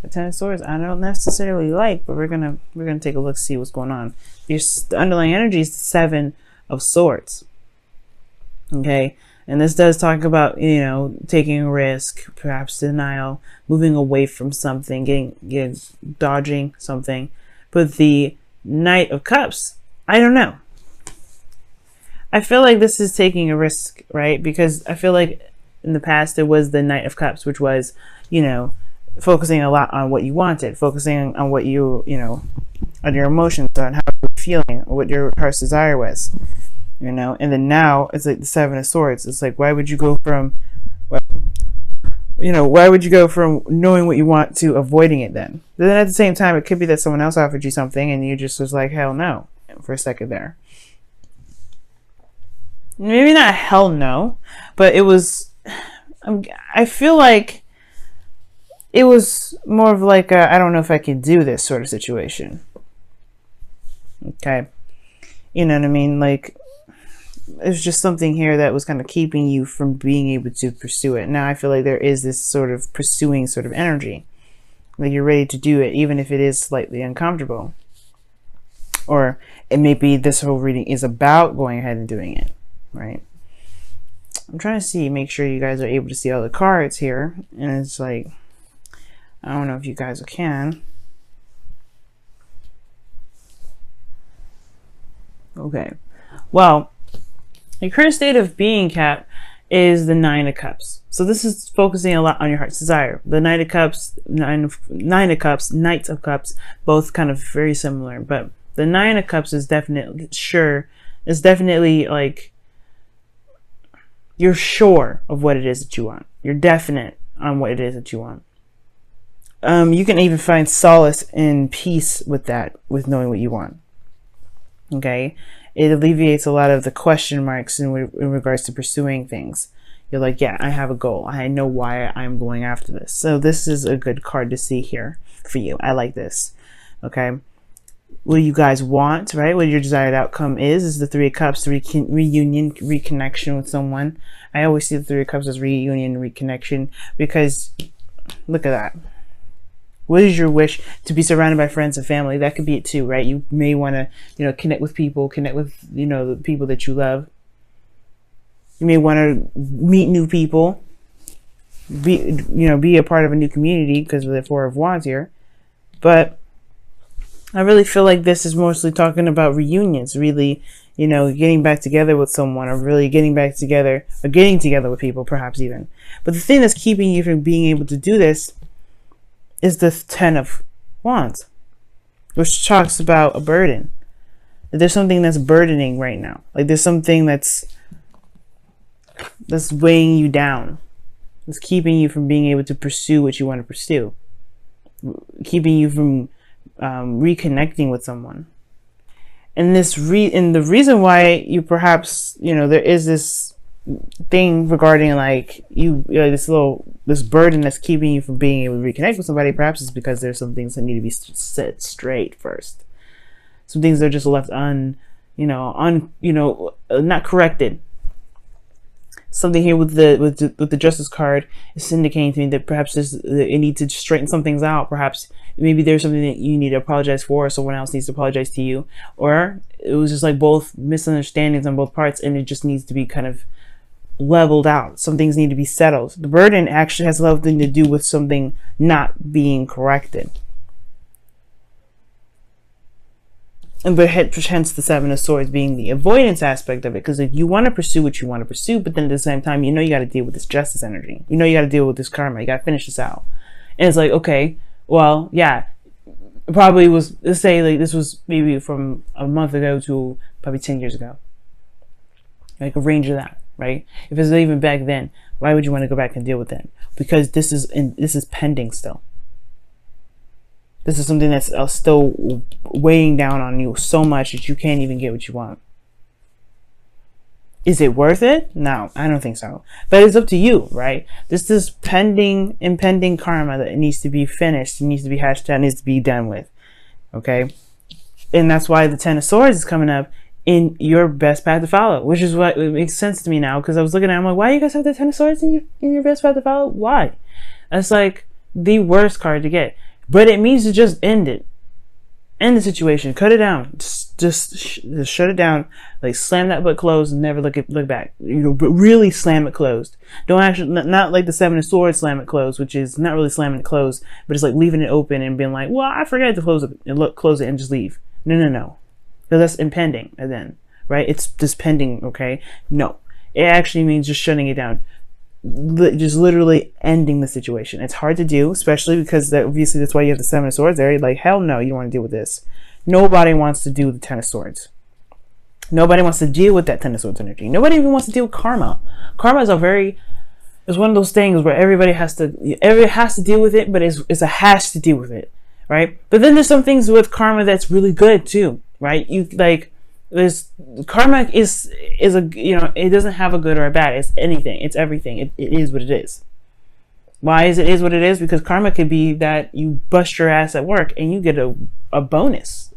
The Ten of Swords, I don't necessarily like, but we're gonna take a look, see what's going on. The underlying energy is the Seven of Swords. Okay, and this does talk about, you know, taking a risk, perhaps denial, moving away from something, dodging something. But the Knight of Cups, I don't know. I feel like this is taking a risk, right? Because I feel like in the past it was the Knight of Cups, which was, you know, focusing a lot on what you wanted, focusing on what you know, on your emotions, on how you're feeling, what your heart's desire was, you know. And then now it's like the Seven of Swords. It's like, why would you go from, well, you know, why would you go from knowing what you want to avoiding it then? But then at the same time, it could be that someone else offered you something and you just was like, hell no, for a second there. Maybe not hell no, but it was, I feel like it was more of like a, I don't know if I can do this sort of situation. Okay. You know what I mean? Like, there's just something here that was kind of keeping you from being able to pursue it. Now I feel like there is this sort of pursuing sort of energy. Like you're ready to do it, even if it is slightly uncomfortable. Or it may be this whole reading is about going ahead and doing it. Right? I'm trying to see, make sure you guys are able to see all the cards here. And it's like, I don't know if you guys can. Okay. Well, your current state of being, Cap, is the Nine of Cups. So this is focusing a lot on your heart's desire. The Knight of Cups, Nine of Cups, Knights of Cups, both kind of very similar. But the Nine of Cups is definitely like, you're sure of what it is that you want. You're definite on what it is that you want. You can even find solace and peace with that, with knowing what you want. Okay? It alleviates a lot of the question marks in regards to pursuing things. You're like, yeah, I have a goal. I know why I'm going after this. So this is a good card to see here for you. I like this. Okay? What you guys want, right? What your desired outcome is the Three of Cups, reunion, reconnection with someone. I always see the Three of Cups as reunion, reconnection, because look at that. What is your wish? To be surrounded by friends and family. That could be it too, right? You may want to, you know, connect with people, connect with, you know, the people that you love. You may want to meet new people, be a part of a new community because of the Four of Wands here. But I really feel like this is mostly talking about reunions, really, you know, getting back together with someone, or really getting back together, or getting together with people, perhaps even. But the thing that's keeping you from being able to do this is the Ten of Wands, which talks about a burden. There's something that's burdening right now. Like there's something that's weighing you down. It's keeping you from being able to pursue what you want to pursue. Keeping you from reconnecting with someone. And the reason why you perhaps, you know, there is this thing regarding like this burden that's keeping you from being able to reconnect with somebody, perhaps is because there's some things that need to be set straight first. Some things that are just left not corrected. Something here with the Justice card is indicating to me that perhaps it needs to straighten some things out. Perhaps maybe there's something that you need to apologize for, or someone else needs to apologize to you, or it was just like both misunderstandings on both parts, and it just needs to be kind of leveled out. Some things need to be settled. The burden actually has something to do with something not being corrected. But hence the Seven of Swords being the avoidance aspect of it. Because if you want to pursue what you want to pursue, but then at the same time, you know you got to deal with this justice energy. You know you got to deal with this karma. You got to finish this out. And it's like, okay, well, yeah, it probably was, let's say like this was maybe from a month ago to probably 10 years ago. Like a range of that, right? If it's even back then, why would you want to go back and deal with that? Because this is pending still. This is something that's still weighing down on you so much that you can't even get what you want. Is it worth it? No, I don't think so. But it's up to you, right? This is impending karma that needs to be finished. It needs to be hashed out, needs to be done with. Okay? And that's why the Ten of Swords is coming up in your best path to follow, which is what it makes sense to me now, because I was looking at it, I'm like, why do you guys have the Ten of Swords in your best path to follow? Why? That's like the worst card to get. But it means to just end it. End the situation. Cut it down. Just shut it down. Like, slam that book closed and never look back. But really slam it closed. Don't actually, not like the Seven of Swords, slam it closed, which is not really slamming it closed, but it's like leaving it open and being like, well, I forgot to close it and just leave. No. Because that's impending, and then, right? It's just pending, okay? No. It actually means just shutting it down. Just literally ending the situation. It's hard to do, especially because obviously that's why you have the Seven of Swords there. You're like, hell no, you don't want to deal with this. Nobody wants to do the Ten of Swords. Nobody wants to deal with that Ten of Swords energy. Nobody even wants to deal with karma. Karma is it's one of those things where everybody has to deal with it, but it's a has to deal with it, right? But then there's some things with karma that's really good too, right? There's karma is a, it doesn't have a good or a bad. It's anything. It's everything. It is what it is. Why is what it is? Because karma could be that you bust your ass at work and you get a bonus,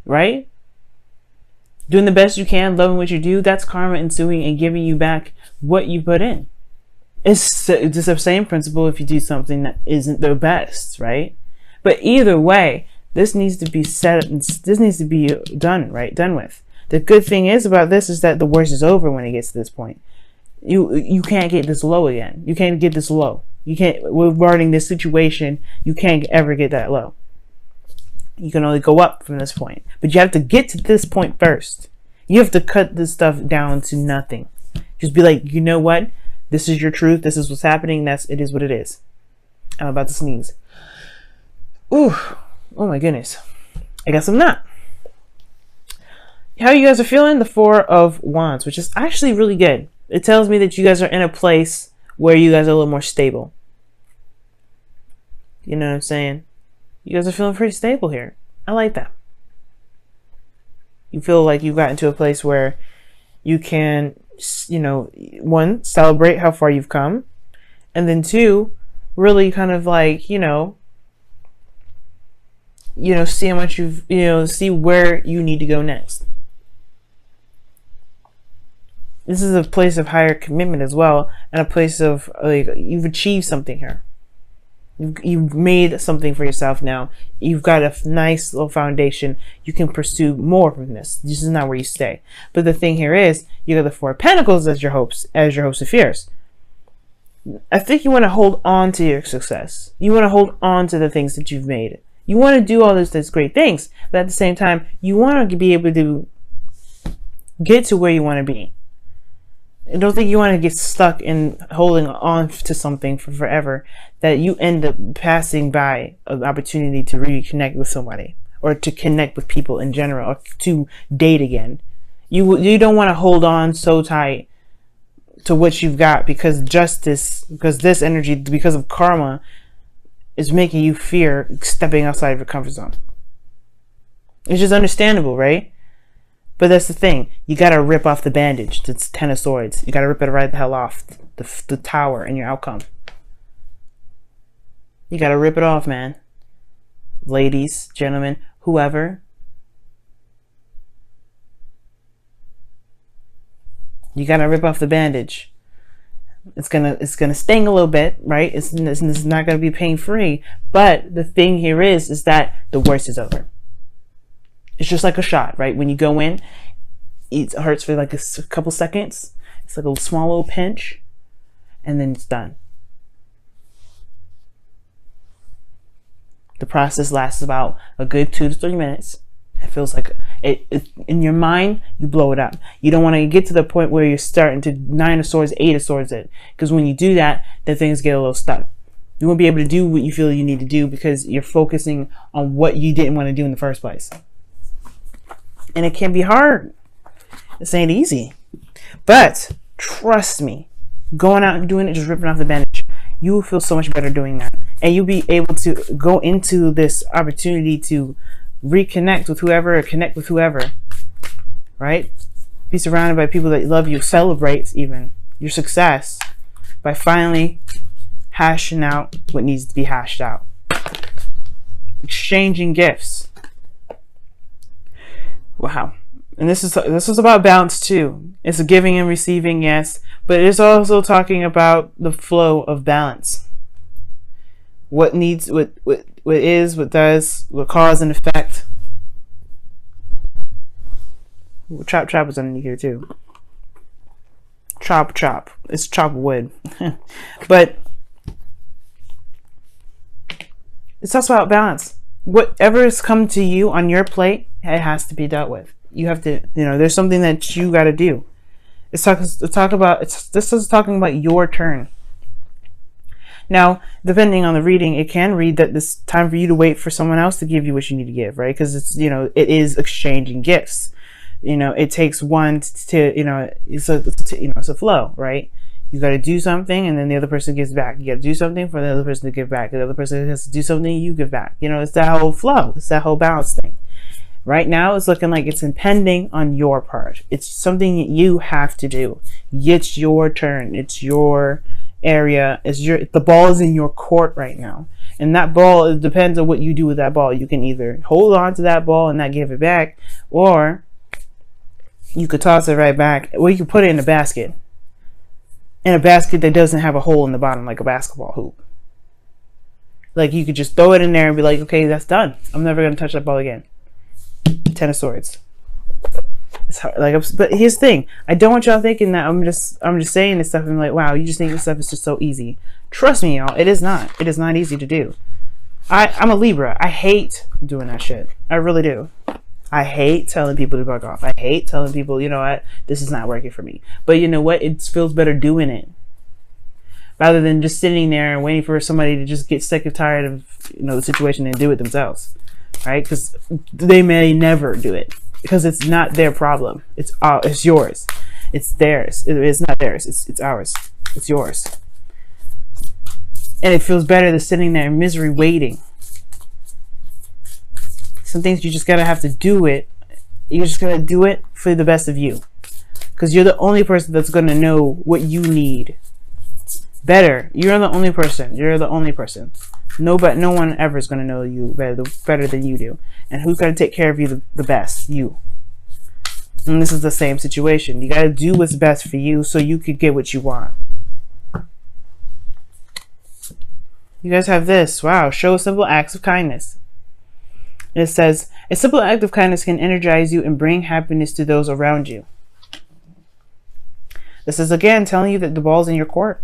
right? Doing the best you can, loving what you do, that's karma ensuing and giving you back what you put in. It's just the same principle if you do something that isn't the best, right? But either way, this needs to be this needs to be done with. The good thing is about this is that the worst is over when it gets to this point. You can't get this low again. You can't get this low. You can't, regarding this situation, you can't ever get that low. You can only go up from this point. But you have to get to this point first. You have to cut this stuff down to nothing. Just be like, you know what? This is your truth. This is what's happening. It is what it is. I'm about to sneeze. Ooh. Oh my goodness. I guess I'm not. How you guys are feeling? The Four of Wands, which is actually really good. It tells me that you guys are in a place where you guys are a little more stable. You know what I'm saying? You guys are feeling pretty stable here. I like that. You feel like you've gotten to a place where you can, one, celebrate how far you've come. And then two, really kind of like, see how much see where you need to go next. This is a place of higher commitment as well, and a place of like you've achieved something here. You've made something for yourself now. You've got a nice little foundation. You can pursue more from this. This is not where you stay. But the thing here is, you got the Four of Pentacles as your hopes of fears. I think you want to hold on to your success. You want to hold on to the things that you've made. You want to do all these great things, but at the same time, you want to be able to get to where you want to be. I don't think you want to get stuck in holding on to something for forever, that you end up passing by an opportunity to reconnect with somebody or to connect with people in general or to date again. You don't want to hold on so tight to what you've got because this energy, because of karma, is making you fear stepping outside of your comfort zone. It's just understandable, right? But that's the thing. You got to rip off the bandage. It's Ten of Swords. You got to rip it right the hell off. The tower and your outcome. You got to rip it off, man. Ladies, gentlemen, whoever. You got to rip off the bandage. It's gonna sting a little bit, right? It's not gonna be pain-free. But the thing here is that the worst is over. It's just like a shot, right? When you go in, it hurts for like a couple seconds. It's like a small little pinch, and then it's done. The process lasts about a good 2 to 3 minutes. It feels like it in your mind, you blow it up. You don't want to get to the point where you're starting to 9 of Swords, 8 of Swords it. Because when you do that, then things get a little stuck. You won't be able to do what you feel you need to do because you're focusing on what you didn't want to do in the first place. And it can be hard. This ain't easy. But trust me, going out and doing it, just ripping off the bandage, you will feel so much better doing that. And you'll be able to go into this opportunity to reconnect with whoever or connect with whoever, right? Be surrounded by people that love you. Celebrate even your success by finally hashing out what needs to be hashed out. Exchanging gifts. Wow. And this is about balance too. It's a giving and receiving, yes, but it's also talking about the flow of balance. what needs, what is, what does, what cause and effect. Ooh, chop was underneath here too. Chop. It's chop wood. But it's also about balance. Whatever has come to you on your plate, it has to be dealt with. You have to, there's something that you got to do. This is talking about your turn. Now, depending on the reading, it can read that it's time for you to wait for someone else to give you what you need to give, right? Because it's, it is exchanging gifts. It takes one to, it's a flow, right? You got to do something, and then the other person gives back. You got to do something for the other person to give back. The other person has to do something, you give back. It's that whole flow. It's that whole balance thing. Right now, it's looking like it's impending on your part. It's something that you have to do. It's your turn. It's your area. The ball is in your court right now. And that ball, it depends on what you do with that ball. You can either hold on to that ball and not give it back, or you could toss it right back, or you could put it in a basket. In a basket that doesn't have a hole in the bottom like a basketball hoop. Like, you could just throw it in there and be like, okay, that's done. I'm never going to touch that ball again. 10 of Swords. It's hard. But here's the thing. I don't want y'all thinking that I'm just saying this stuff and like, wow, you just think this stuff is just so easy. Trust me, y'all. It is not. It is not easy to do. I'm a Libra. I hate doing that shit. I really do. I hate telling people to bug off. I hate telling people, you know what, this is not working for me. But you know what? It feels better doing it rather than just sitting there and waiting for somebody to just get sick and tired of the situation and do it themselves, right? Because they may never do it because it's not their problem. It's yours. It's theirs. It's not theirs. It's ours. It's yours. And it feels better than sitting there in misery waiting. Some things you just gotta have to do it. You're just gonna do it for the best of you, because you're the only person that's gonna know what you need better. You're the only person. No one ever is gonna know you better than you do. And who's gonna take care of you the best? You. And this is the same situation. You gotta do what's best for you so you could get what you want. You guys have this. Wow. Show simple acts of kindness. It says, a simple act of kindness can energize you and bring happiness to those around you. This is again telling you that the ball's in your court.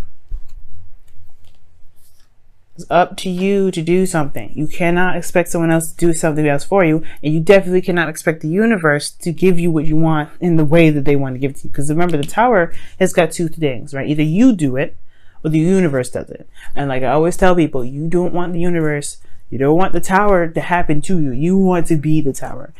It's up to you to do something. You cannot expect someone else to do something else for you, and you definitely cannot expect the universe to give you what you want in the way that they want to give it to you. Because remember, the Tower has got two things, right? Either you do it or the universe does it. And like I always tell people, you don't want the universe. You don't want the Tower to happen to you. You want to be the Tower.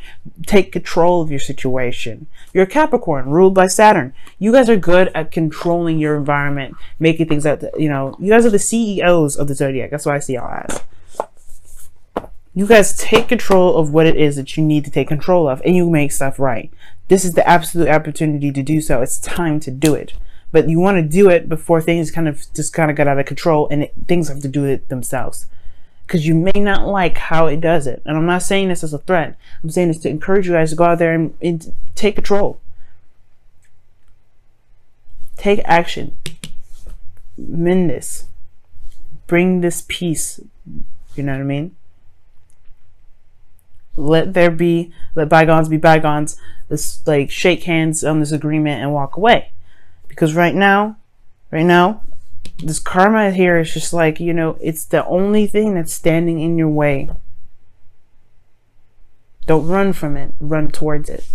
Take control of your situation. You're a Capricorn, ruled by Saturn. You guys are good at controlling your environment, making things out. You guys are the CEOs of the zodiac. That's what I see y'all as. You guys take control of what it is that you need to take control of, and you make stuff right. This is the absolute opportunity to do so. It's time to do it. But you want to do it before things kind of got out of control, and things have to do it themselves. Because you may not like how it does it. And I'm not saying this as a threat. I'm saying this to encourage you guys to go out there and take control. Take action. Mend this. Bring this peace. You know what I mean? Let bygones be bygones. Let's shake hands on this agreement and walk away. Because right now, this karma here is just it's the only thing that's standing in your way. Don't run from it. Run towards it.